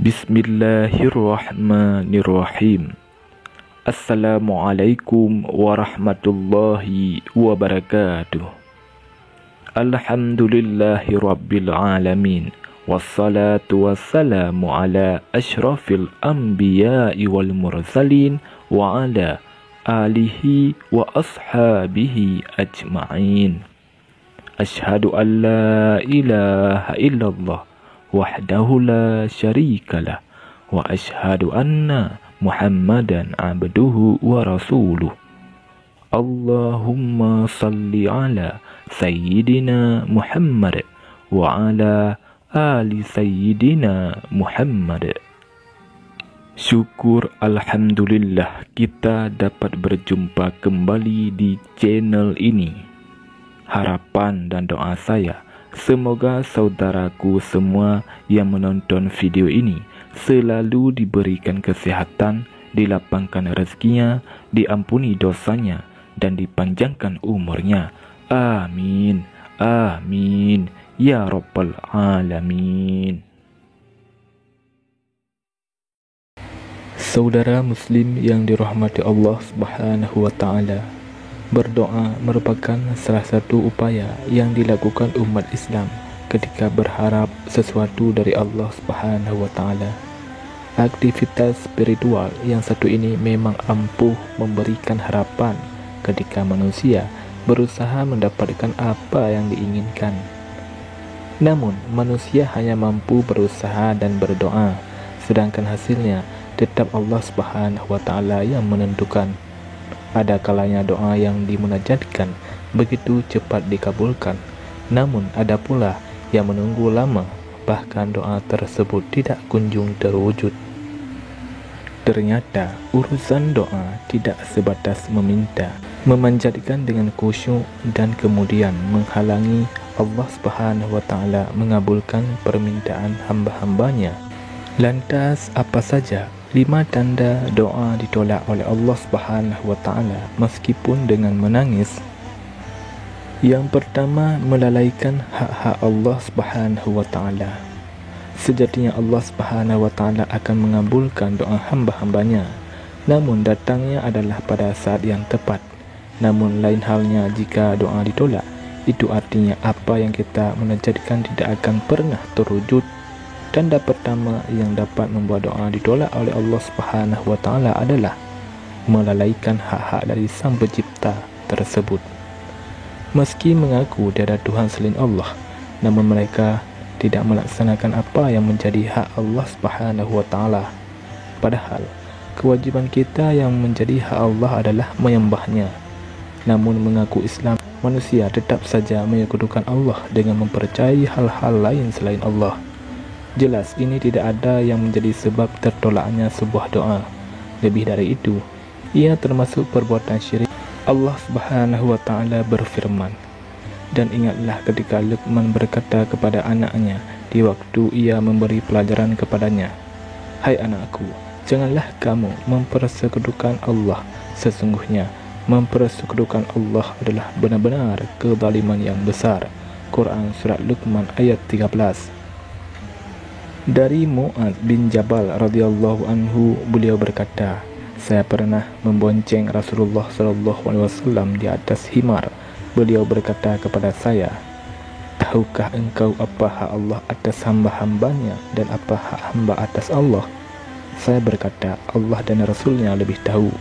Bismillahirrahmanirrahim. Assalamualaikum warahmatullahi wabarakatuh. Alhamdulillahi rabbil alamin. Wassalatu wassalamu ala ashrafil anbiya'i wal mursalin wa ala alihi wa ashabihi ajma'in. Ashhadu an la ilaha illallah wahdahu la syarikalah wa ashhadu anna Muhammadan abduhu wa rasuluh. Allahumma salli ala sayyidina Muhammad wa ala ali sayyidina Muhammad. Syukur alhamdulillah kita dapat berjumpa kembali di channel ini. Harapan dan doa saya, semoga saudaraku semua yang menonton video ini selalu diberikan kesehatan, dilapangkan rezekinya, diampuni dosanya, dan dipanjangkan umurnya. Amin. Amin. Ya Rabbal Alamin. Saudara Muslim yang dirahmati Allah Subhanahu wa Ta'ala, berdoa merupakan salah satu upaya yang dilakukan umat Islam ketika berharap sesuatu dari Allah Subhanahu wa Ta'ala. Aktivitas spiritual yang satu ini memang ampuh memberikan harapan ketika manusia berusaha mendapatkan apa yang diinginkan. Namun, manusia hanya mampu berusaha dan berdoa, sedangkan hasilnya tetap Allah Subhanahu wa Ta'ala yang menentukan. Ada kalanya doa yang dimunajatkan begitu cepat dikabulkan, namun ada pula yang menunggu lama, bahkan doa tersebut tidak kunjung terwujud. Ternyata urusan doa tidak sebatas meminta, memanjatkan dengan khusyuk dan kemudian menghalangi Allah Subhanahu wa Ta'ala mengabulkan permintaan hamba-hambanya. Lantas apa saja 5 tanda doa ditolak oleh Allah Subhanahu wa Ta'ala meskipun dengan menangis? Yang pertama, melalaikan hak-hak Allah Subhanahu wa Ta'ala. Sejatinya Allah Subhanahu wa Ta'ala akan mengabulkan doa hamba-hambanya, namun datangnya adalah pada saat yang tepat. Namun lain halnya jika doa ditolak, itu artinya apa yang kita munajatkan tidak akan pernah terwujud. Tanda pertama yang dapat membuat doa ditolak oleh Allah Subhanahu wa Ta'ala adalah melalaikan hak-hak dari Sang Pencipta tersebut. Meski mengaku tiada Tuhan selain Allah, namun mereka tidak melaksanakan apa yang menjadi hak Allah Subhanahu wa Ta'ala. Padahal kewajiban kita yang menjadi hak Allah adalah menyembahnya. Namun mengaku Islam, manusia tetap saja menyekutukan Allah dengan mempercayai hal-hal lain selain Allah. Jelas ini tidak ada yang menjadi sebab tertolaknya sebuah doa. Lebih dari itu, ia termasuk perbuatan syirik. Allah Subhanahu wa Ta'ala berfirman, dan ingatlah ketika Luqman berkata kepada anaknya di waktu ia memberi pelajaran kepadanya, hai anakku, janganlah kamu mempersekutukan Allah. Sesungguhnya mempersekutukan Allah adalah benar-benar kezaliman yang besar. Quran Surat Luqman ayat 13. Dari Mu'adz bin Jabal radhiyallahu anhu, beliau berkata, saya pernah membonceng Rasulullah SAW di atas himar. Beliau berkata kepada saya, tahukah engkau apa hak Allah atas hamba-hambanya dan apa hak hamba atas Allah? Saya berkata, Allah dan Rasulnya lebih tahu.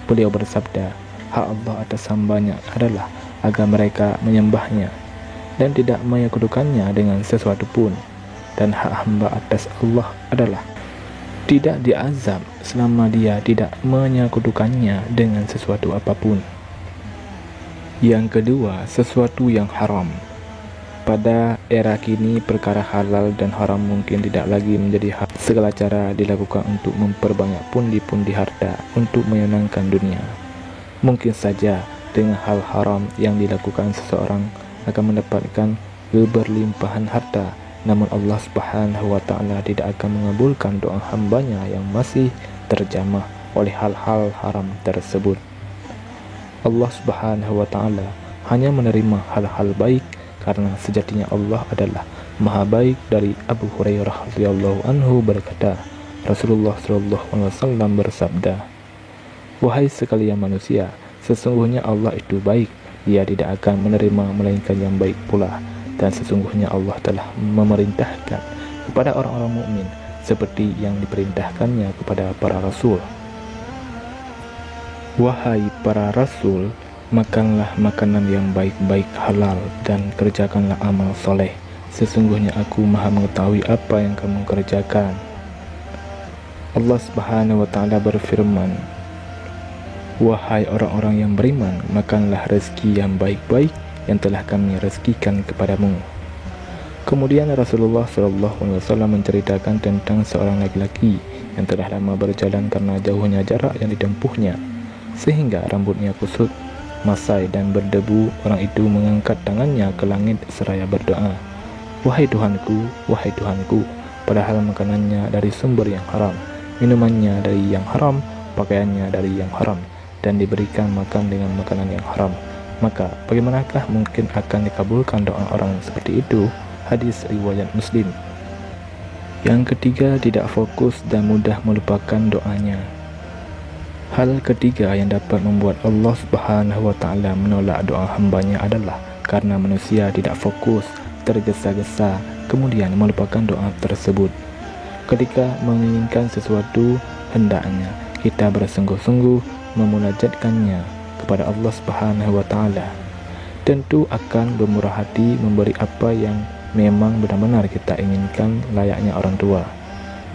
Beliau bersabda, hak Allah atas hambanya adalah agar mereka menyembahnya dan tidak menyekutukannya dengan sesuatu pun. Dan hak hamba atas Allah adalah tidak diazab selama dia tidak menyekutukannya dengan sesuatu apapun. Yang kedua, sesuatu yang haram. Pada era kini, perkara halal dan haram mungkin tidak lagi menjadi hak. Segala cara dilakukan untuk memperbanyak pundi-pundi harta untuk menyenangkan dunia. Mungkin saja dengan hal haram yang dilakukan seseorang akan mendapatkan keberlimpahan harta. Namun Allah Subhanahu wa Ta'ala tidak akan mengabulkan doa hambanya yang masih terjamah oleh hal-hal haram tersebut. Allah Subhanahu wa Ta'ala hanya menerima hal-hal baik karena sejatinya Allah adalah Maha baik dari Abu Hurairah radhiyallahu anhu berkata, Rasulullah shallallahu alaihi wasallam bersabda, "Wahai sekalian manusia, sesungguhnya Allah itu baik. Dia tidak akan menerima melainkan yang baik pula. Dan sesungguhnya Allah telah memerintahkan kepada orang-orang mukmin seperti yang diperintahkannya kepada para rasul. Wahai para rasul, makanlah makanan yang baik-baik halal dan kerjakanlah amal soleh. Sesungguhnya aku maha mengetahui apa yang kamu kerjakan." Allah Subhanahu wa ta'ala berfirman, "Wahai orang-orang yang beriman, makanlah rezeki yang baik-baik yang telah kami rezekikan kepadamu." Kemudian Rasulullah SAW menceritakan tentang seorang laki-laki yang telah lama berjalan karena jauhnya jarak yang ditempuhnya, sehingga rambutnya kusut, masai dan berdebu. Orang itu mengangkat tangannya ke langit seraya berdoa, wahai Tuhanku, padahal makanannya dari sumber yang haram, minumannya dari yang haram, pakaiannya dari yang haram, dan diberikan makan dengan makanan yang haram. Maka bagaimanakah mungkin akan dikabulkan doa orang seperti itu? Hadis riwayat Muslim. Yang ketiga, tidak fokus dan mudah melupakan doanya. Hal ketiga yang dapat membuat Allah Subhanahu wa ta'ala menolak doa hambanya adalah karena manusia tidak fokus, tergesa-gesa, kemudian melupakan doa tersebut. Ketika menginginkan sesuatu, hendaknya kita bersungguh-sungguh memunajatkannya kepada Allah Subhanahu wa ta'ala. Tentu akan bermurah hati memberi apa yang memang benar-benar kita inginkan, layaknya orang tua.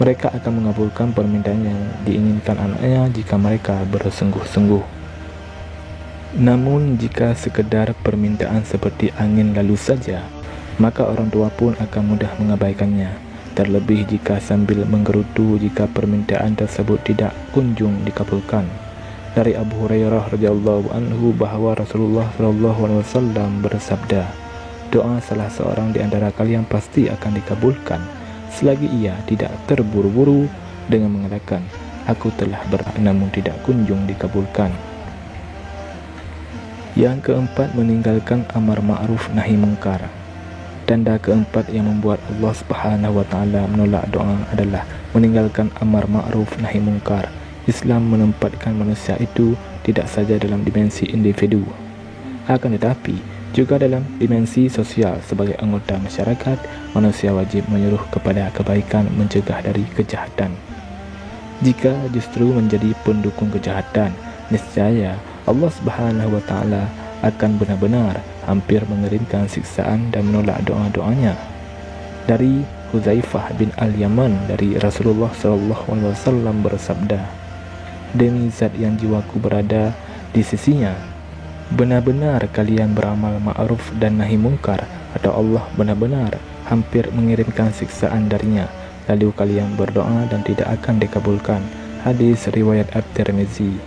Mereka akan mengabulkan permintaan yang diinginkan anaknya jika mereka bersungguh-sungguh. Namun jika sekedar permintaan seperti angin lalu saja, maka orang tua pun akan mudah mengabaikannya. Terlebih jika sambil menggerutu jika permintaan tersebut tidak kunjung dikabulkan. Dari Abu Hurairah radhiyallahu anhu bahwa Rasulullah SAW bersabda, "Doa salah seorang di antara kalian pasti akan dikabulkan selagi ia tidak terburu-buru dengan mengatakan, aku telah berdoa namun tidak kunjung dikabulkan." Yang keempat, meninggalkan amar ma'ruf nahi mungkar. Tanda keempat yang membuat Allah Subhanahu wa ta'ala menolak doa adalah meninggalkan amar ma'ruf nahi mungkar. Islam menempatkan manusia itu tidak saja dalam dimensi individu, akan tetapi juga dalam dimensi sosial. Sebagai anggota masyarakat, manusia wajib menyuruh kepada kebaikan, mencegah dari kejahatan. Jika justru menjadi pendukung kejahatan, niscaya Allah Subhanahu wa ta'ala akan benar-benar hampir mengirimkan siksaan dan menolak doa-doanya. Dari Huzaifah bin Al-Yaman dari Rasulullah SAW bersabda, "Demi zat yang jiwaku berada di sisinya, benar-benar kalian beramal ma'ruf dan nahi mungkar, atau Allah benar-benar hampir mengirimkan siksaan darinya, lalu kalian berdoa dan tidak akan dikabulkan." Hadis riwayat At-Tirmizi.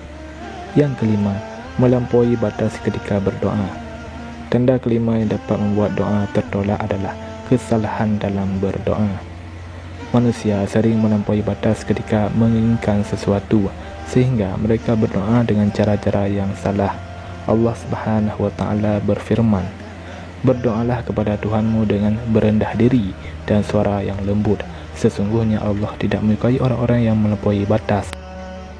Yang kelima, melampaui batas ketika berdoa. Tanda kelima yang dapat membuat doa tertolak adalah kesalahan dalam berdoa. Manusia sering melampaui batas ketika menginginkan sesuatu, sehingga mereka berdoa dengan cara-cara yang salah. Allah Subhanahu wa ta'ala berfirman, "Berdoalah kepada Tuhanmu dengan berendah diri dan suara yang lembut. Sesungguhnya Allah tidak menyukai orang-orang yang melampaui batas."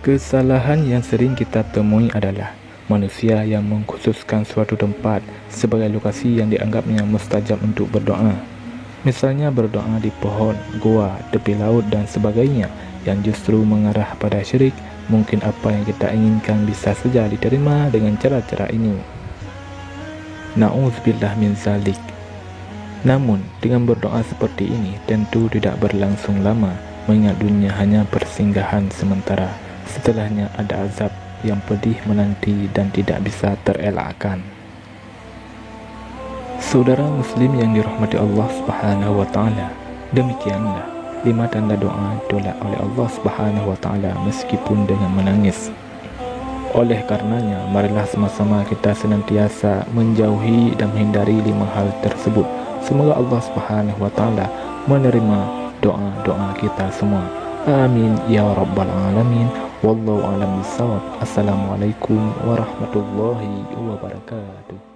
Kesalahan yang sering kita temui adalah manusia yang mengkhususkan suatu tempat sebagai lokasi yang dianggapnya mustajab untuk berdoa. Misalnya berdoa di pohon, goa, tepi laut dan sebagainya, yang justru mengarah pada syirik. Mungkin apa yang kita inginkan bisa saja diterima dengan cara-cara ini. Na'udzubillah min zalik. Namun dengan berdoa seperti ini tentu tidak berlangsung lama, mengingat dunia hanya persinggahan sementara. Setelahnya ada azab yang pedih menanti dan tidak bisa terelakkan. Saudara muslim yang dirahmati Allah Subhanahu wa ta'ala, demikianlah 5 tanda doa ditolak oleh Allah Subhanahu wa ta'ala meskipun dengan menangis. Oleh karenanya, marilah sama-sama kita senantiasa menjauhi dan menghindari 5 hal tersebut. Semoga Allah Subhanahu wa ta'ala menerima doa-doa kita semua. Amin ya rabbal alamin. Wallahu a'lam bishawab. Assalamualaikum warahmatullahi wabarakatuh.